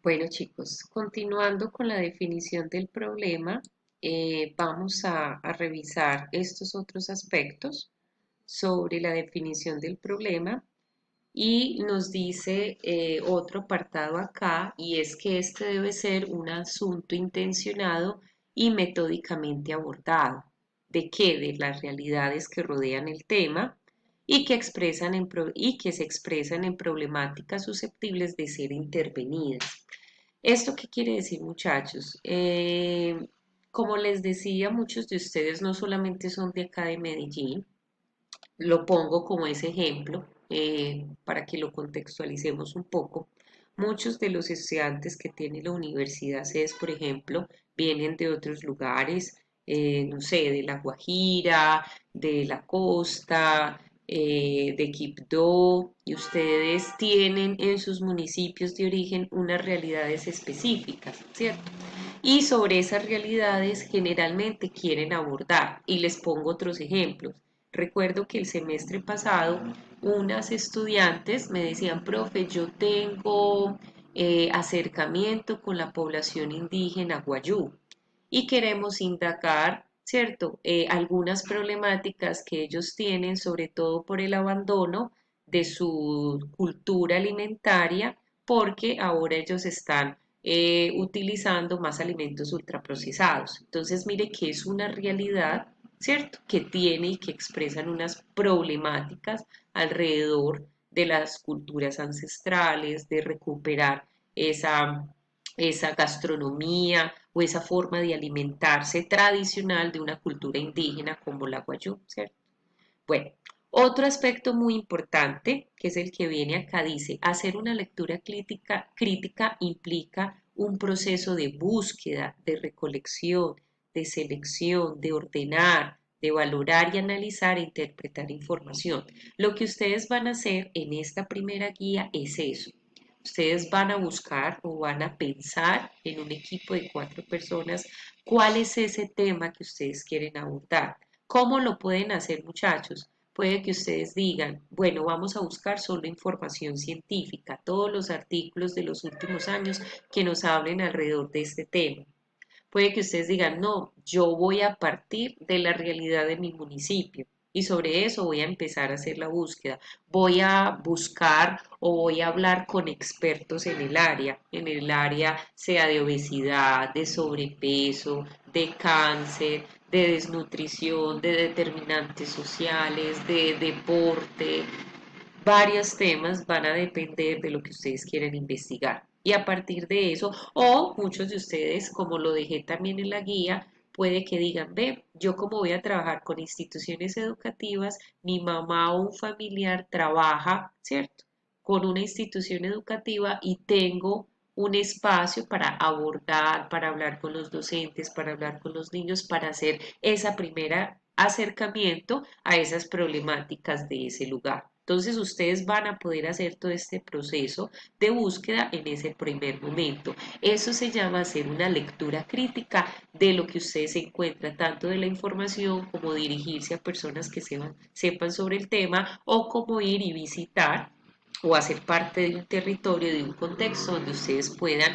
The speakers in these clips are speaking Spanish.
Bueno, chicos, continuando con la definición del problema, vamos a revisar estos otros aspectos sobre la definición del problema y nos dice otro apartado acá y es que este debe ser un asunto intencionado y metódicamente abordado. ¿De qué? De las realidades que rodean el tema y que se expresan en problemáticas susceptibles de ser intervenidas. ¿Esto qué quiere decir, muchachos? Como les decía, muchos de ustedes no solamente son de acá de Medellín, lo pongo como ese ejemplo para que lo contextualicemos un poco. Muchos de los estudiantes que tiene la Universidad CES, por ejemplo, vienen de otros lugares, no sé, de La Guajira, de la costa, de Quibdó, y ustedes tienen en sus municipios de origen unas realidades específicas, ¿cierto? Y sobre esas realidades generalmente quieren abordar. Y les pongo otros ejemplos. Recuerdo que el semestre pasado unas estudiantes me decían, profe, yo tengo acercamiento con la población indígena Guayú y queremos indagar, ¿cierto? Algunas problemáticas que ellos tienen, sobre todo por el abandono de su cultura alimentaria, porque ahora ellos están utilizando más alimentos ultraprocesados. Entonces, mire que es una realidad, ¿cierto? Que tiene y que expresan unas problemáticas alrededor de las culturas ancestrales, de recuperar esa, esa gastronomía o esa forma de alimentarse tradicional de una cultura indígena como la guayú, ¿cierto? Bueno, otro aspecto muy importante, que es el que viene acá, dice, hacer una lectura crítica implica un proceso de búsqueda, de recolección, de selección, de ordenar, de valorar y analizar e interpretar información. Lo que ustedes van a hacer en esta primera guía es eso. Ustedes van a buscar o van a pensar en un equipo de 4 personas cuál es ese tema que ustedes quieren abordar. ¿Cómo lo pueden hacer, muchachos? Puede que ustedes digan, bueno, vamos a buscar solo información científica, todos los artículos de los últimos años que nos hablen alrededor de este tema. Puede que ustedes digan, no, yo voy a partir de la realidad de mi municipio y sobre eso voy a empezar a hacer la búsqueda. Voy a buscar o voy a hablar con expertos en el área sea de obesidad, de sobrepeso, de cáncer, de desnutrición, de determinantes sociales, de deporte, varios temas van a depender de lo que ustedes quieren investigar. Y a partir de eso, o muchos de ustedes, como lo dejé también en la guía, puede que digan, ve, yo como voy a trabajar con instituciones educativas, mi mamá o un familiar trabaja, ¿cierto? Con una institución educativa y tengo un espacio para abordar, para hablar con los docentes, para hablar con los niños, para hacer esa primera acercamiento a esas problemáticas de ese lugar. Entonces ustedes van a poder hacer todo este proceso de búsqueda en ese primer momento. Eso se llama hacer una lectura crítica de lo que ustedes encuentran, tanto de la información como dirigirse a personas que sepan sobre el tema o como ir y visitar o hacer parte de un territorio, de un contexto donde ustedes puedan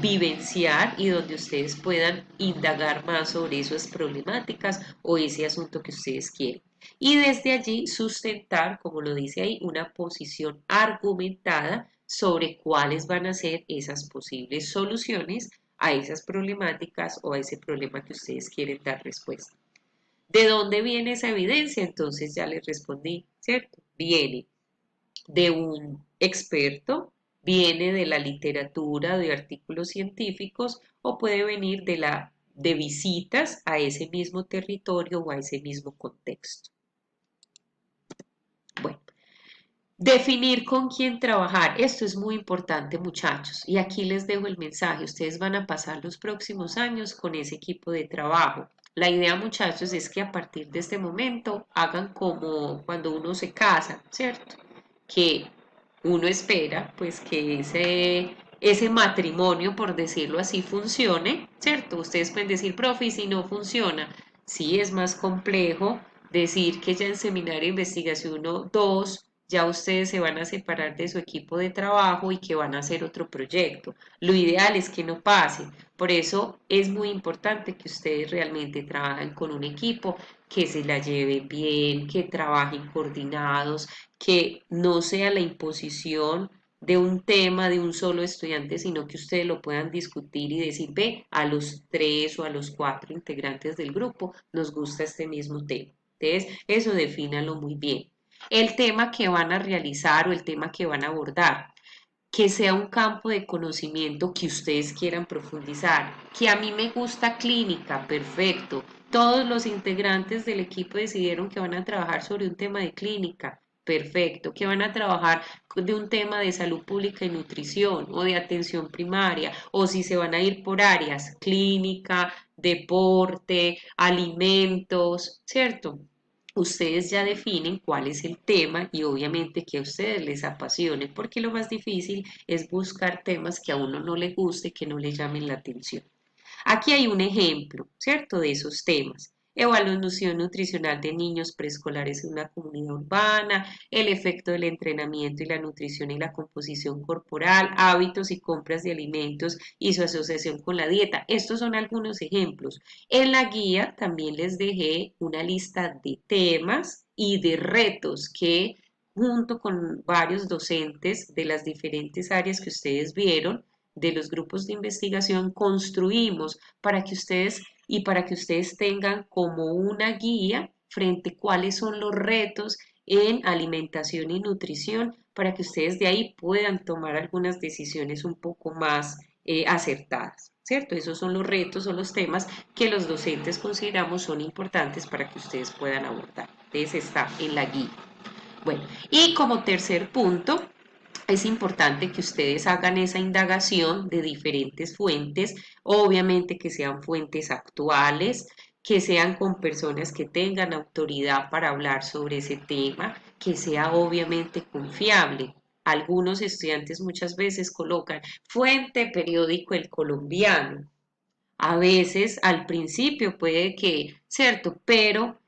vivenciar y donde ustedes puedan indagar más sobre esas problemáticas o ese asunto que ustedes quieren. Y desde allí sustentar, como lo dice ahí, una posición argumentada sobre cuáles van a ser esas posibles soluciones a esas problemáticas o a ese problema que ustedes quieren dar respuesta. ¿De dónde viene esa evidencia? Entonces ya les respondí, ¿cierto? Viene de un experto, viene de la literatura, de artículos científicos o puede venir de visitas a ese mismo territorio o a ese mismo contexto. Bueno, definir con quién trabajar. Esto es muy importante, muchachos. Y aquí les dejo el mensaje. Ustedes van a pasar los próximos años con ese equipo de trabajo. La idea, muchachos, es que a partir de este momento hagan como cuando uno se casa, ¿cierto? Que uno espera pues que ese matrimonio, por decirlo así, funcione, ¿cierto? Ustedes pueden decir, profe, y si no funciona, sí es más complejo decir que ya en seminario de investigación 1, 2 ya ustedes se van a separar de su equipo de trabajo y que van a hacer otro proyecto. Lo ideal es que no pase. Por eso es muy importante que ustedes realmente trabajen con un equipo, que se la lleve bien, que trabajen coordinados, que no sea la imposición de un tema de un solo estudiante, sino que ustedes lo puedan discutir y decir, ve, a los 3 o a los 4 integrantes del grupo nos gusta este mismo tema. Entonces, eso defínalo muy bien. El tema que van a realizar o el tema que van a abordar, que sea un campo de conocimiento que ustedes quieran profundizar, que a mí me gusta clínica, perfecto. Todos los integrantes del equipo decidieron que van a trabajar sobre un tema de clínica, perfecto, que van a trabajar de un tema de salud pública y nutrición o de atención primaria, o si se van a ir por áreas, clínica, deporte, alimentos, ¿cierto? Ustedes ya definen cuál es el tema y obviamente que a ustedes les apasione, porque lo más difícil es buscar temas que a uno no le guste, que no le llamen la atención. Aquí hay un ejemplo, ¿cierto?, de esos temas. Evaluación nutricional de niños preescolares en una comunidad urbana, el efecto del entrenamiento y la nutrición y la composición corporal, hábitos y compras de alimentos y su asociación con la dieta. Estos son algunos ejemplos. En la guía también les dejé una lista de temas y de retos que junto con varios docentes de las diferentes áreas que ustedes vieron, de los grupos de investigación, construimos para que ustedes tengan como una guía frente a cuáles son los retos en alimentación y nutrición, para que ustedes de ahí puedan tomar algunas decisiones un poco más acertadas, ¿cierto? Esos son los retos o los temas que los docentes consideramos son importantes para que ustedes puedan abordar. Entonces está en la guía. Bueno, y como tercer punto, es importante que ustedes hagan esa indagación de diferentes fuentes, obviamente que sean fuentes actuales, que sean con personas que tengan autoridad para hablar sobre ese tema, que sea obviamente confiable. Algunos estudiantes muchas veces colocan fuente periódico El Colombiano. A veces al principio puede que, ¿cierto? Pero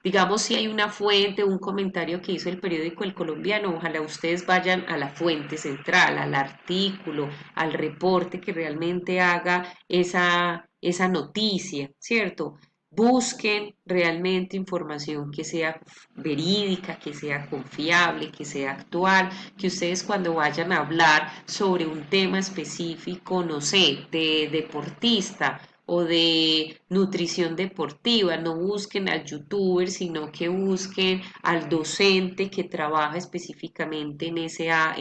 digamos si hay una fuente, un comentario que hizo el periódico El Colombiano, ojalá ustedes vayan a la fuente central, al artículo, al reporte que realmente haga esa noticia, ¿cierto? Busquen realmente información que sea verídica, que sea confiable, que sea actual, que ustedes cuando vayan a hablar sobre un tema específico, no sé, de deportista o de nutrición deportiva, no busquen al youtuber, sino que busquen al docente que trabaja específicamente en esa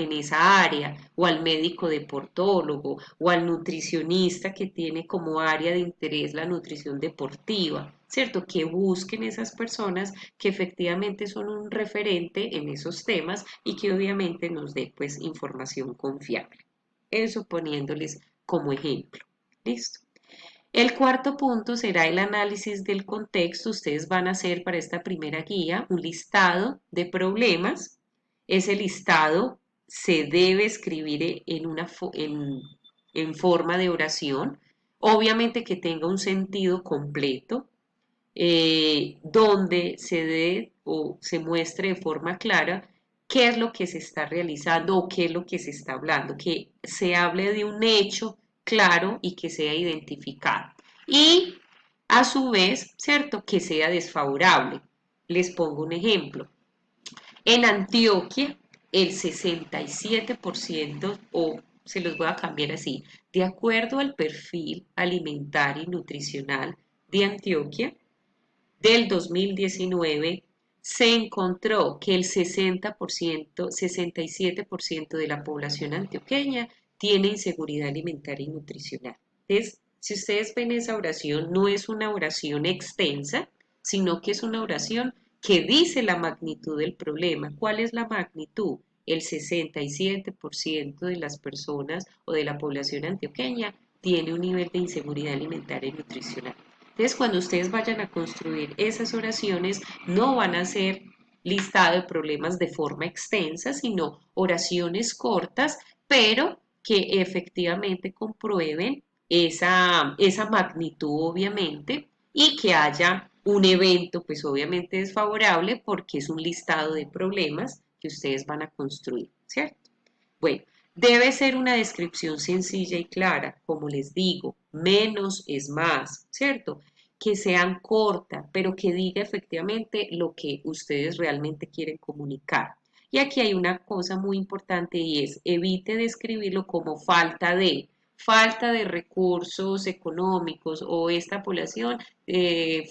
área, o al médico deportólogo, o al nutricionista que tiene como área de interés la nutrición deportiva, ¿cierto? Que busquen esas personas que efectivamente son un referente en esos temas y que obviamente nos dé pues información confiable. Eso poniéndoles como ejemplo. ¿Listo? El cuarto punto será el análisis del contexto. Ustedes van a hacer para esta primera guía un listado de problemas. Ese listado se debe escribir en forma de oración, obviamente que tenga un sentido completo, donde se dé o se muestre de forma clara qué es lo que se está realizando o qué es lo que se está hablando, que se hable de un hecho claro y que sea identificado. Y a su vez, ¿cierto?, que sea desfavorable. Les pongo un ejemplo. En Antioquia, el 67%, o se los voy a cambiar así, de acuerdo al perfil alimentario y nutricional de Antioquia, del 2019 se encontró que el 60%, 67% de la población antioqueña tiene inseguridad alimentaria y nutricional. Entonces, si ustedes ven esa oración, no es una oración extensa, sino que es una oración que dice la magnitud del problema. ¿Cuál es la magnitud? El 67% de las personas o de la población antioqueña tiene un nivel de inseguridad alimentaria y nutricional. Entonces, cuando ustedes vayan a construir esas oraciones, no van a ser listado de problemas de forma extensa, sino oraciones cortas, pero que efectivamente comprueben esa magnitud, obviamente, y que haya un evento, pues obviamente desfavorable porque es un listado de problemas que ustedes van a construir, ¿cierto? Bueno, debe ser una descripción sencilla y clara, como les digo, menos es más, ¿cierto? Que sean cortas, pero que diga efectivamente lo que ustedes realmente quieren comunicar. Y aquí hay una cosa muy importante y es evite describirlo como falta de recursos económicos o esta población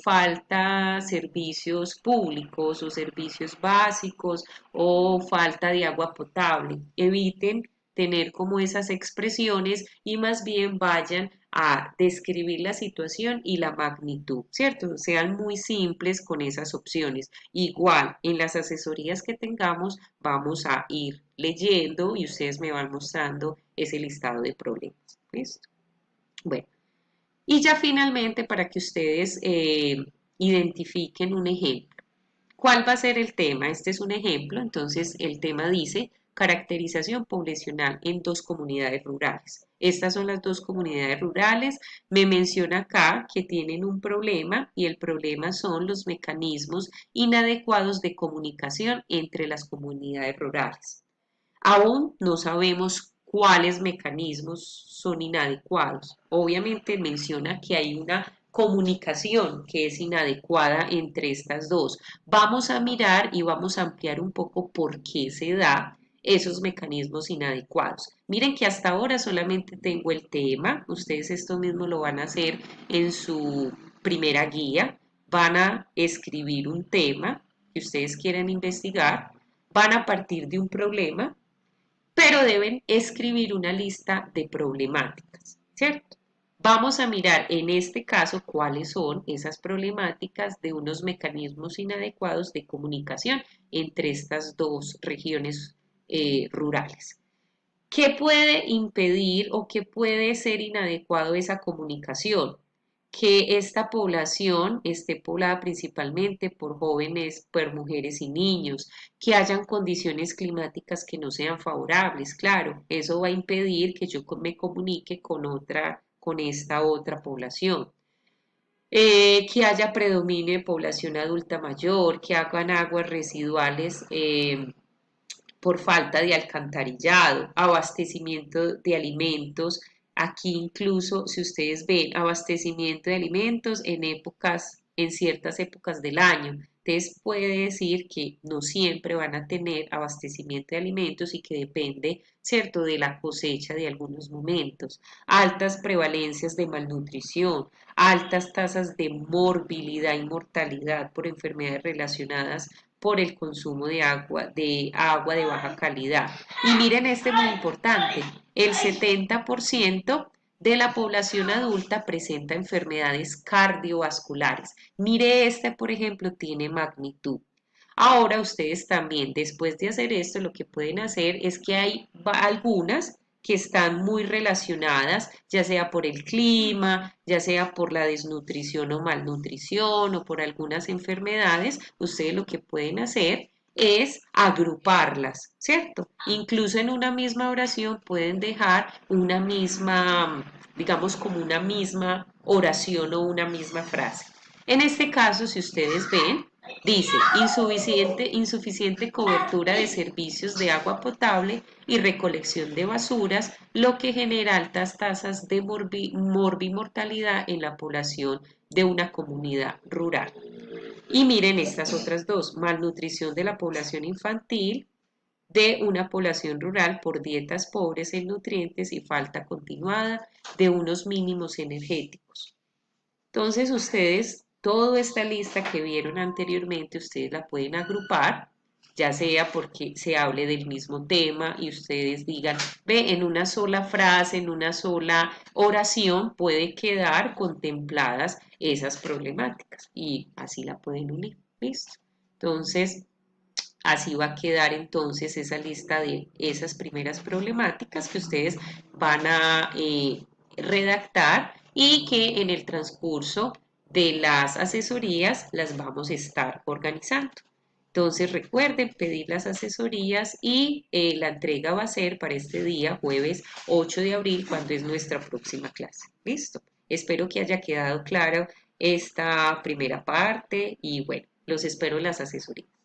falta servicios públicos o servicios básicos o falta de agua potable. Eviten tener como esas expresiones y más bien vayan a describir la situación y la magnitud, ¿cierto? Sean muy simples con esas opciones. Igual, en las asesorías que tengamos, vamos a ir leyendo y ustedes me van mostrando ese listado de problemas. ¿Listo? Bueno, y ya finalmente para que ustedes identifiquen un ejemplo. ¿Cuál va a ser el tema? Este es un ejemplo. Entonces, el tema dice caracterización poblacional en dos comunidades rurales. Estas son las dos comunidades rurales. Me menciona acá que tienen un problema y el problema son los mecanismos inadecuados de comunicación entre las comunidades rurales. Aún no sabemos cuáles mecanismos son inadecuados. Obviamente menciona que hay una comunicación que es inadecuada entre estas dos. Vamos a mirar y vamos a ampliar un poco por qué se da esos mecanismos inadecuados. Miren que hasta ahora solamente tengo el tema, ustedes esto mismo lo van a hacer en su primera guía, van a escribir un tema que ustedes quieran investigar, van a partir de un problema, pero deben escribir una lista de problemáticas, ¿cierto? Vamos a mirar en este caso cuáles son esas problemáticas de unos mecanismos inadecuados de comunicación entre estas dos regiones rurales. ¿Qué puede impedir o qué puede ser inadecuado esa comunicación? Que esta población esté poblada principalmente por jóvenes, por mujeres y niños, que hayan condiciones climáticas que no sean favorables, claro, eso va a impedir que yo me comunique con esta otra población. Que haya predominio de población adulta mayor, que hagan aguas residuales por falta de alcantarillado, abastecimiento de alimentos. Aquí incluso, si ustedes ven, abastecimiento de alimentos en ciertas épocas del año. Entonces puede decir que no siempre van a tener abastecimiento de alimentos y que depende, ¿cierto?, de la cosecha de algunos momentos. Altas prevalencias de malnutrición, altas tasas de morbilidad y mortalidad por enfermedades relacionadas por el consumo de agua de baja calidad. Y miren este muy importante, el 70% de la población adulta presenta enfermedades cardiovasculares. Mire este, por ejemplo, tiene magnitud. Ahora ustedes también, después de hacer esto, lo que pueden hacer es que hay algunas que están muy relacionadas, ya sea por el clima, ya sea por la desnutrición o malnutrición o por algunas enfermedades, ustedes lo que pueden hacer es agruparlas, ¿cierto? Incluso en una misma oración pueden dejar una misma, digamos como una misma oración o una misma frase. En este caso, si ustedes ven, dice insuficiente cobertura de servicios de agua potable y recolección de basuras, lo que genera altas tasas de morbimortalidad en la población de una comunidad rural. Y miren estas otras dos, malnutrición de la población infantil de una población rural por dietas pobres en nutrientes y falta continuada de unos mínimos energéticos. Entonces ustedes, toda esta lista que vieron anteriormente, ustedes la pueden agrupar, ya sea porque se hable del mismo tema y ustedes digan, ve, en una sola frase, en una sola oración, puede quedar contempladas esas problemáticas y así la pueden unir. ¿Listo? Entonces, así va a quedar entonces esa lista de esas primeras problemáticas que ustedes van a redactar y que en el transcurso de las asesorías las vamos a estar organizando. Entonces recuerden pedir las asesorías y la entrega va a ser para este día, jueves 8 de abril, cuando es nuestra próxima clase. ¿Listo? Espero que haya quedado claro esta primera parte y bueno, los espero en las asesorías.